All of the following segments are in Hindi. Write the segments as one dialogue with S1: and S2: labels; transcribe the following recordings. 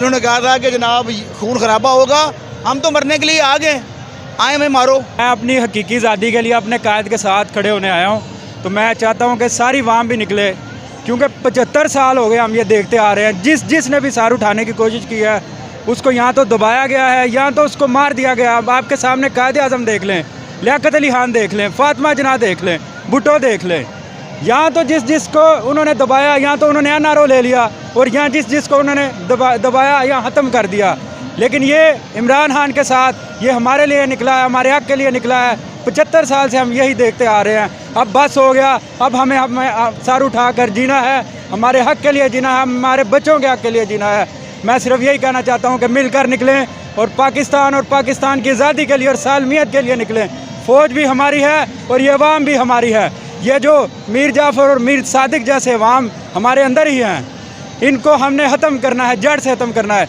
S1: उन्होंने कहा था कि जनाब खून खराबा होगा, हम तो मरने के लिए आ गए, आए हमें मारो।
S2: मैं अपनी हकीकी आज़ादी के लिए अपने कायद के साथ खड़े होने आया हूँ। तो मैं चाहता हूँ कि सारी वाम भी निकले, क्योंकि 75 साल हो गए हम ये देखते आ रहे हैं। जिसने भी सार उठाने की कोशिश की है उसको यहाँ तो दबाया गया है, यहाँ तो उसको मार दिया गया। अब आपके सामने कायद आज़म देख लें, लियाकत अली खान देख लें, फातिमा जिन्ना देख लें, भुट्टो देख लें। यहाँ तो जिसको उन्होंने दबाया यहाँ तो उन्होंने एनआरओ ले लिया, और यहाँ जिसको उन्होंने दबाया यहाँ ख़त्म कर दिया। लेकिन ये इमरान खान के साथ ये हमारे लिए निकला है, हमारे हक़ के लिए निकला है। 75 साल से हम यही देखते आ रहे हैं। अब बस हो गया, अब हमें सर उठा कर जीना है, हमारे हक़ के लिए जीना है, हमारे बच्चों के हक़ के लिए जीना है। मैं सिर्फ यही कहना चाहता हूँ कि मिलकर निकलें और पाकिस्तान की आज़ादी के लिए और सालमियत के लिए निकलें। फ़ौज भी हमारी है और ये अवाम भी हमारी है। ये जो मीर जाफ़र और मीर सादिक जैसे अवाम हमारे अंदर ही हैं, इनको हमने ख़त्म करना है, जड़ से ख़त्म करना है।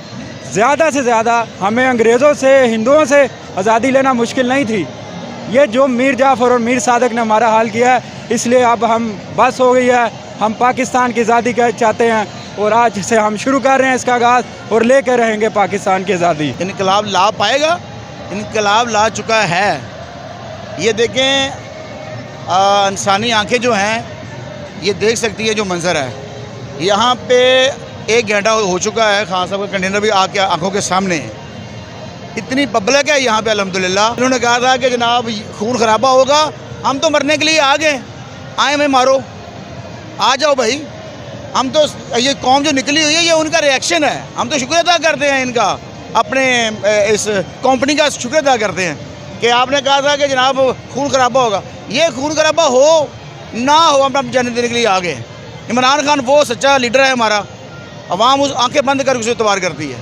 S2: ज़्यादा से ज़्यादा हमें अंग्रेज़ों से, हिंदुओं से आज़ादी लेना मुश्किल नहीं थी। ये जो मीर जाफ़र और मीर सादिक ने हमारा हाल किया है, इसलिए अब हम बस हो गई है। हम पाकिस्तान की आज़ादी का चाहते हैं और आज से हम शुरू कर रहे हैं इसका आगाज़ और लेकर रहेंगे पाकिस्तान की आज़ादी।
S1: इनकलाब ला पाएगा, इनकलाब ला चुका है। ये देखें, इंसानी आंखें जो हैं ये देख सकती है जो मंज़र है। यहाँ पे 1 घंटा हो चुका है, खान साहब का कंटेनर भी आके आंखों के सामने है। इतनी पब्लिक है यहाँ पे अल्हम्दुलिल्लाह। उन्होंने कहा था कि जनाब खून खराबा होगा, हम तो मरने के लिए आ गए, आए हमें मारो। आ जाओ भाई, हम तो ये कौम जो निकली हुई है ये उनका रिएक्शन है। हम तो शुक्र अदा करते हैं इनका, अपने इस कंपनी का शुक्र अदा करते हैं कि आपने कहा था कि जनाब खून खराबा होगा। ये खून खराबा हो ना हो, हम जाने देने के लिए आ गए। इमरान खान वो सच्चा लीडर है हमारा, अवाम उस आंखें बंद करके उसे इतबार करती है।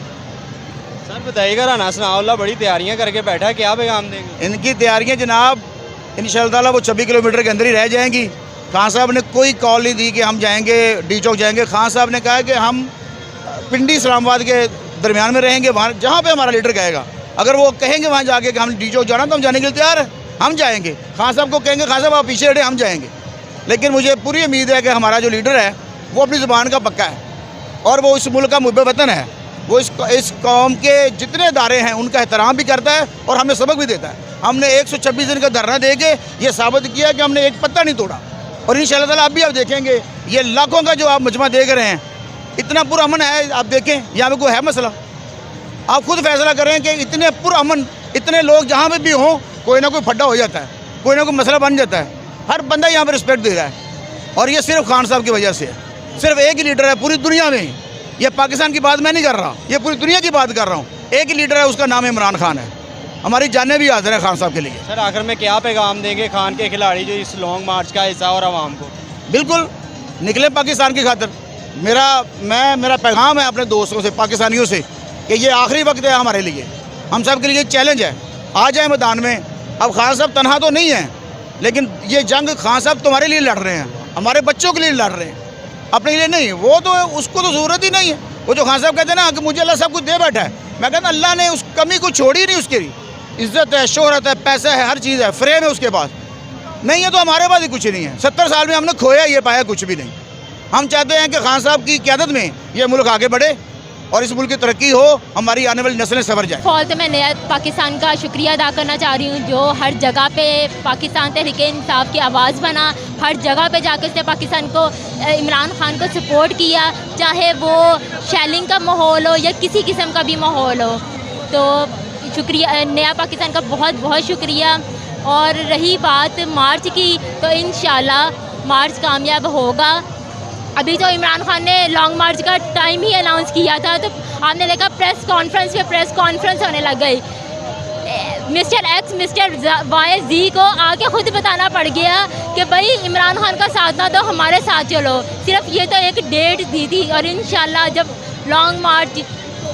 S3: सर बताइएगा, राना सनाउल्लाह बड़ी तैयारियां करके बैठा है, क्या पैगाम देंगे?
S1: इनकी तैयारियां जनाब इंशाअल्लाह ताला वो 26 किलोमीटर के अंदर ही रह जाएंगी। खान साहब ने कोई कॉल नहीं दी कि हम जाएंगे डी चौक जाएंगे। खान साहब ने कहा है कि हम पिंडी इस्लामाबाद के दरमियान में रहेंगे, वहाँ जहाँ पे हमारा लीडर कहेगा। अगर वो कहेंगे वहाँ जाके कि हम डी चौक जाना तो हम जाने के लिए तैयार हैं, हम जाएंगे। खान साहब को कहेंगे खान साहब आप पीछे हटे, हम जाएंगे। लेकिन मुझे पूरी उम्मीद है कि हमारा जो लीडर है वो अपनी ज़ुबान का पक्का है और वो इस मुल्क का मुहब्ब वतन है। वो इस कौम के जितने इदारे हैं उनका एहतराम भी करता है और हमें सबक भी देता है। हमने 126 दिन का धरना दे के ये साबित किया कि हमने एक पत्ता नहीं तोड़ा। और इंशाअल्लाह ताला आप भी आप देखेंगे ये लाखों का जो आप मजमा देख रहे हैं, इतना पुरअमन है। आप देखें यहाँ पे कोई है मसला, आप खुद फैसला करें कि इतने पुरअमन, इतने लोग जहाँ पे भी हों कोई ना कोई फड्डा हो जाता है, कोई ना कोई मसला बन जाता है। हर बंदा यहाँ पर रिस्पेक्ट दे रहा है और ये सिर्फ खान साहब की वजह से है। सिर्फ एक ही लीडर है पूरी दुनिया में, ये पाकिस्तान की बात मैं नहीं कर रहा, ये पूरी दुनिया की बात कर रहा हूँ। एक ही लीडर है, उसका नाम इमरान खान है। हमारी जानें भी हाजिर है खान साहब के लिए।
S3: सर आखिर में क्या पैगाम देंगे खान के खिलाड़ी जो इस लॉन्ग मार्च का हिस्सा और आवाम को?
S1: बिल्कुल निकले पाकिस्तान की खातिर। मेरा पैगाम है अपने दोस्तों से, पाकिस्तानियों से, कि ये आखिरी वक्त है हमारे लिए, हम सब के लिए चैलेंज है। आ जाए मैदान में। अब खान साहब तनहा तो नहीं है, लेकिन ये जंग खान साहब तुम्हारे लिए लड़ रहे हैं, हमारे बच्चों के लिए लड़ रहे हैं, अपने लिए नहीं। वो तो उसको तो ज़रूरत ही नहीं है। वो जो खान साहब कहते हैं ना कि मुझे अल्लाह सब कुछ दे बैठा है, मैं कहता अल्लाह ने उस कमी को छोड़ी नहीं। उसके लिए इज़्ज़त है, शोहरत है, पैसा है, हर चीज़ है, फ्रेम है उसके पास। नहीं है तो हमारे पास ही कुछ नहीं है। 70 साल में हमने खोया ये पाया कुछ भी नहीं। हम चाहते हैं कि खान साहब की क़यादत में ये मुल्क आगे बढ़े और इस मुल्क की तरक्की हो, हमारी आने वाली नस्लें संवर जाए।
S4: फॉल तो मैं नया पाकिस्तान का शुक्रिया अदा करना चाह रही हूँ, जो हर जगह पे पाकिस्तान तहरीक इंसाफ की आवाज़ बना, हर जगह पे जाकर उसने पाकिस्तान को, इमरान खान को सपोर्ट किया, चाहे वो शेलिंग का माहौल हो या किसी किस्म का भी माहौल हो। तो शुक्रिया, नया पाकिस्तान का बहुत बहुत शुक्रिया। और रही बात मार्च की, तो इंशाल्लाह मार्च कामयाब होगा। अभी तो इमरान खान ने लॉन्ग मार्च का टाइम ही अनाउंस किया था, तो आपने देखा प्रेस कॉन्फ्रेंस होने लग गई। मिस्टर एक्स मिस्टर वाई जी को आके खुद बताना पड़ गया कि भाई इमरान खान का साथ ना दो, हमारे साथ चलो। सिर्फ ये तो एक डेट दी थी और इंशाल्लाह जब लॉन्ग मार्च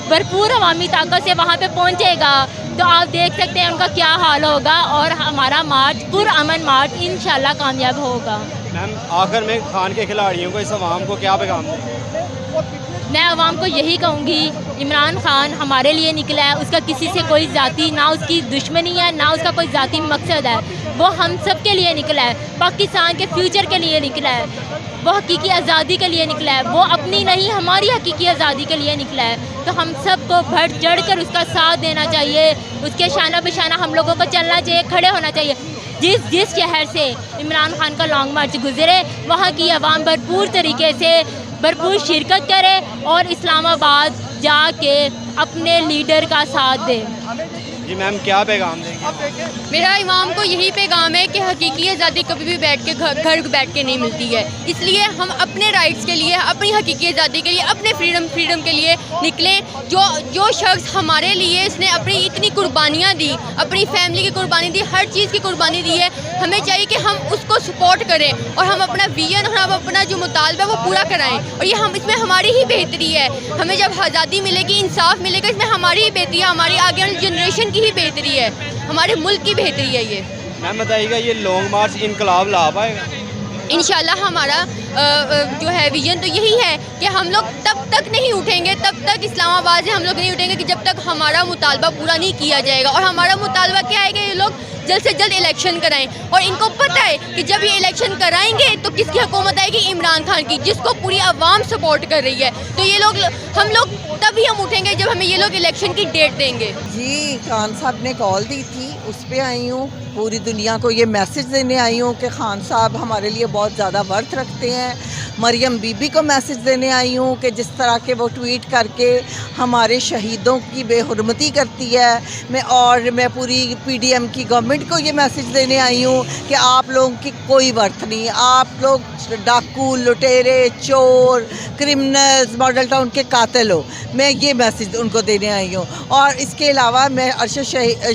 S4: भरपूर अवामी ताकत से वहाँ पे पहुँचेगा तो आप देख सकते हैं उनका क्या हाल होगा और हमारा मार्च पुरअमन मार्च इंशाल्लाह कामयाब होगा।
S3: मैम आखिर में खान के खिलाड़ियों को, इस आवाम को क्या पैगाम देंगे?
S4: मैं आवाम को यही कहूँगी, इमरान खान हमारे लिए निकला है, उसका किसी से कोई ज़ाती, ना उसकी दुश्मनी है, ना उसका कोई ज़ाती मकसद है। वो हम सब के लिए निकला है, पाकिस्तान के फ्यूचर के लिए निकला है। वो हकीकी आज़ादी के लिए निकला है, वो अपनी नहीं हमारी हकीकी आज़ादी के लिए निकला है। तो हम सबको बढ़ चढ़ कर उसका साथ देना चाहिए, उसके शाना बिशाना हम लोगों को चलना चाहिए, खड़े होना चाहिए। जिस शहर से इमरान खान का लॉन्ग मार्च गुजरे वहाँ की आवाम भरपूर तरीके से भरपूर शिरकत करे और इस्लामाबाद जाके अपने लीडर का साथ दे।
S3: जी मैम, क्या पैगाम देंगे?
S5: मेरा इमाम को यही पैगाम है कि हकीकी आज़ादी कभी भी बैठ के घर बैठ के नहीं मिलती है, इसलिए हम अपने राइट्स के लिए, अपनी हकीकी आज़ादी के लिए, अपने फ्रीडम के लिए निकलें। जो शख्स हमारे लिए इसने अपनी इतनी कुर्बानियाँ दी, अपनी फैमिली की कुर्बानी दी, हर चीज़ की कुर्बानी दी है, हमें चाहिए कि हम उसको सपोर्ट करें और हम अपना विजन और हम अपना जो मुतालबा है वो पूरा कराएँ। और ये इसमें हमारी ही बेहतरी है, हमें जब आज़ादी मिलेगी, इंसाफ मिलेगा, इसमें हमारी ही बेहतरी है, हमारी आगे वाली जनरेशन की ही बेहतरी है, हमारे मुल्क की बेहतरी है ये।
S3: मैम बताइएगा, ये लॉन्ग मार्च इनकलाब ला पाएगा?
S5: इंशाल्लाह हमारा जो है विजन तो यही है कि हम लोग तब तक नहीं उठेंगे, तब तक इस्लामाबाद से हम लोग नहीं उठेंगे कि जब तक हमारा मुतालबा पूरा नहीं किया जाएगा। और हमारा मुतालबा क्या है कि ये लोग जल्द से जल्द इलेक्शन कराएं, और इनको पता है कि जब ये इलेक्शन कराएंगे तो किसकी हुकूमत आएगी? इमरान खान की, जिसको पूरी आवाम सपोर्ट कर रही है। तो ये लोग हम तभी हम उठेंगे जब हमें ये लोग इलेक्शन की डेट देंगे।
S6: जी, खान साहब ने कॉल दी थी, उस पर आई हूँ। पूरी दुनिया को ये मैसेज देने आई हूँ कि खान साहब हमारे लिए बहुत ज़्यादा वर्थ रखते हैं। मरियम बीबी को मैसेज देने आई हूँ कि जिस तरह के वो ट्वीट करके हमारे शहीदों की बेहुरमती करती है, मैं पूरी PDM की गवर्नमेंट को ये मैसेज देने आई हूँ कि आप लोगों की कोई वर्थ नहीं, आप लोग डाकू, लुटेरे, चोर, क्रिमिनल्स, मॉडल टाउन के कातिल हो। मैं ये मैसेज उनको देने आई हूँ। और इसके अलावा मैं अरशद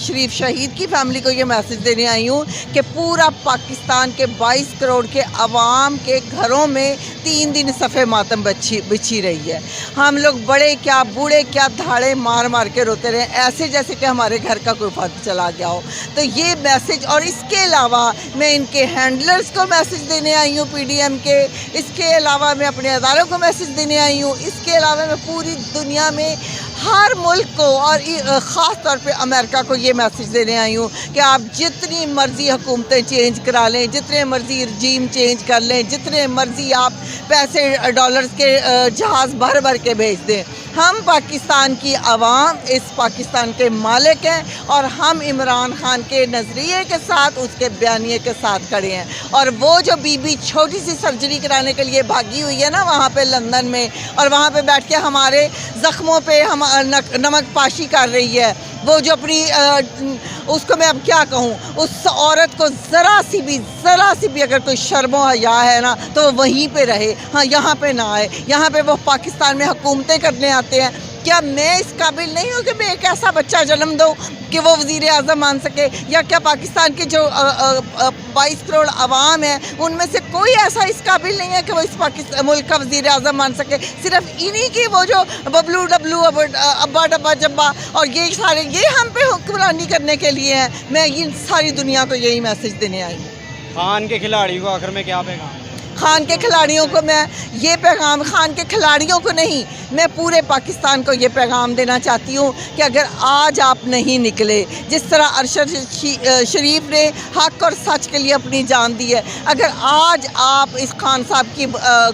S6: शरीफ शहीद की फैमिली को ये मैसेज देने आई हूँ कि पूरा पाकिस्तान के 22 करोड़ के अवाम के घरों में 3 दिन सफ़े मातम बिछी रही है। हम लोग बड़े क्या बूढ़े क्या धाड़े मार मार के रोते रहे, ऐसे जैसे कि हमारे घर का कोई फर्द चला गया हो। तो ये मैसेज, और इसके अलावा मैं इनके हैंडलर्स को मैसेज देने आई हूँ PDM के, इसके अलावा मैं अपने अदारों को मैसेज देने आई हूँ, इसके अलावा मैं पूरी दुनिया में हर मुल्क को और ख़ास तौर पे अमेरिका को ये मैसेज देने आई हूँ कि आप जितनी मर्ज़ी हुकूमतें चेंज करा लें, जितने मर्ज़ी रजीम चेंज कर लें, जितने मर्ज़ी आप पैसे डॉलर्स के जहाज़ भर भर के भेज दें, हम पाकिस्तान की आवाम इस पाकिस्तान के मालिक हैं और हम इमरान खान के नज़रिए के साथ, उसके बयानिए के साथ खड़े हैं। और वो जो बीबी छोटी सी सर्जरी कराने के लिए भागी हुई है ना वहाँ पे लंदन में, और वहाँ पे बैठ के हमारे ज़ख्मों पे हम नमक पाशी कर रही है, वो जो अपनी उसको मैं अब क्या कहूँ, उस औरत को ज़रा सी भी अगर कोई शर्मो हया है ना तो वो वहीं पे रहे, हाँ यहाँ पे ना आए। यहाँ पे वो पाकिस्तान में हुकूमतें करने आते हैं। क्या मैं इस काबिल नहीं हूँ कि मैं एक ऐसा बच्चा जन्म दूँ कि वो वज़ीर आज़म मान सके? या क्या पाकिस्तान की जो 22 करोड़ आवाम है उनमें से कोई ऐसा इस काबिल नहीं है कि वो इस पाकिस्तान मुल्क का वज़ीर आज़म मान सके? सिर्फ इन्हीं की वो जो बबलू डब्लू अब्बा डब्बा जब्बा और ये सारे ये हम पे हुक्मरानी करने के लिए हैं। मैं इन सारी दुनिया को यही मैसेज देने आई हूँ।
S3: खान के खिलाड़ी को आखिर में क्या पैगाम?
S6: खान के खिलाड़ियों को मैं ये पैगाम, खान के खिलाड़ियों को नहीं, मैं पूरे पाकिस्तान को ये पैगाम देना चाहती हूँ कि अगर आज आप नहीं निकले, जिस तरह अरशद शरीफ ने हक और सच के लिए अपनी जान दी है, अगर आज आप इस खान साहब की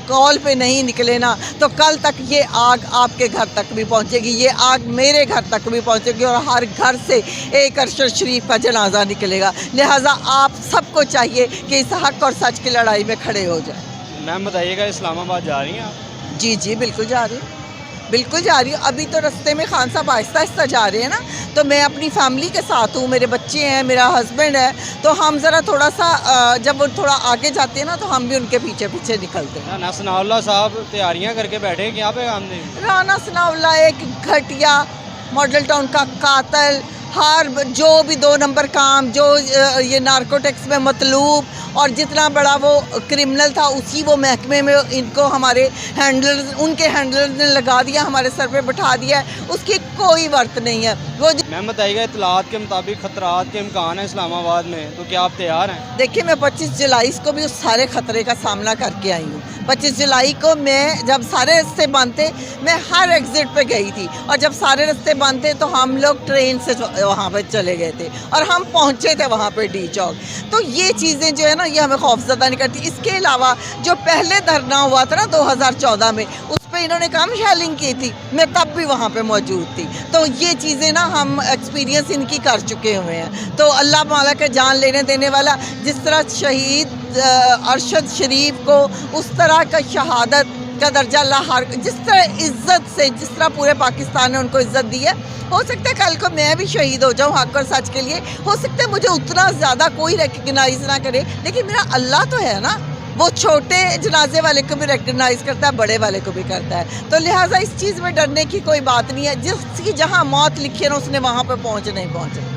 S6: कॉल पे नहीं निकले ना तो कल तक ये आग आपके घर तक भी पहुँचेगी, ये आग मेरे घर तक भी पहुँचेगी और हर घर से एक अरशद शरीफ का जनाजा निकलेगा। लिहाजा आप सबको चाहिए कि इस हक और सच की लड़ाई में खड़े हो जाए।
S3: मैम बताइएगा, इस्लामाबाद जा रही हैं आप?
S6: जी बिल्कुल जा रही हूँ, बिल्कुल जा रही हूँ। अभी तो रास्ते में खान साहब आहिस्ता आहिस्ता जा रहे हैं ना, तो मैं अपनी फैमिली के साथ हूँ, मेरे बच्चे हैं, मेरा हस्बैंड है, तो हम ज़रा थोड़ा सा जब वो थोड़ा आगे जाते हैं ना तो हम भी उनके पीछे पीछे निकलते हैं।
S3: राना सनाउल्लाह साहब तैयारियाँ करके बैठे हैं, क्या पैगाम देंगे?
S6: राना सनाउल्लाह एक घटिया मॉडल टाउन का कातिल, हर जो भी 2 नंबर काम, जो ये नारकोटिक्स में मतलूब और जितना बड़ा वो क्रिमिनल था, उसी वो महकमे में इनको हमारे उनके हैंडलर ने लगा दिया, हमारे सर पे बिठा दिया है, उसकी कोई वर्थ नहीं है। वो
S3: मैम बताइएगा, इतलात के मुताबिक खतरात के इम्कान है इस्लामाबाद में, तो क्या आप तैयार हैं?
S6: देखिए, मैं 25 जुलाई को भी उस सारे ख़तरे का सामना करके आई हूँ। 25 जुलाई को मैं जब सारे रास्ते बंद थे, मैं हर एग्ज़िट पे गई थी, और जब सारे रास्ते बंद थे तो हम लोग ट्रेन से वहाँ पे चले गए थे और हम पहुँचे थे वहाँ पे डी चौक। तो ये चीज़ें जो है ना, ये हमें खौफज़दा नहीं करती। इसके अलावा जो पहले धरना हुआ था ना 2014 में, उस पे इन्होंने कम शेलिंग की थी, मैं तब भी वहाँ पे मौजूद थी। तो ये चीज़ें ना हम एक्सपीरियंस इनकी कर चुके हुए हैं। तो अल्लाह माला के जान लेने देने वाला, जिस तरह शहीद अरशद शरीफ को उस तरह का शहादत का दर्जा अल्लाह हर, जिस तरह इज़्ज़त से, जिस तरह पूरे पाकिस्तान ने उनको इज़्ज़त दी है, हो सकता है कल को मैं भी शहीद हो जाऊं हक और सच के लिए। हो सकता है मुझे उतना ज़्यादा कोई रिकग्नाइज़ ना करे, लेकिन मेरा अल्लाह तो है ना, वो छोटे जनाजे वाले को भी रिकग्नाइज़ करता है, बड़े वाले को भी करता है। तो लिहाजा इस चीज़ में डरने की कोई बात नहीं है। जिसकी जहाँ मौत लिखी है ना, उसने वहाँ पर पहुँचना ही पहुँचना।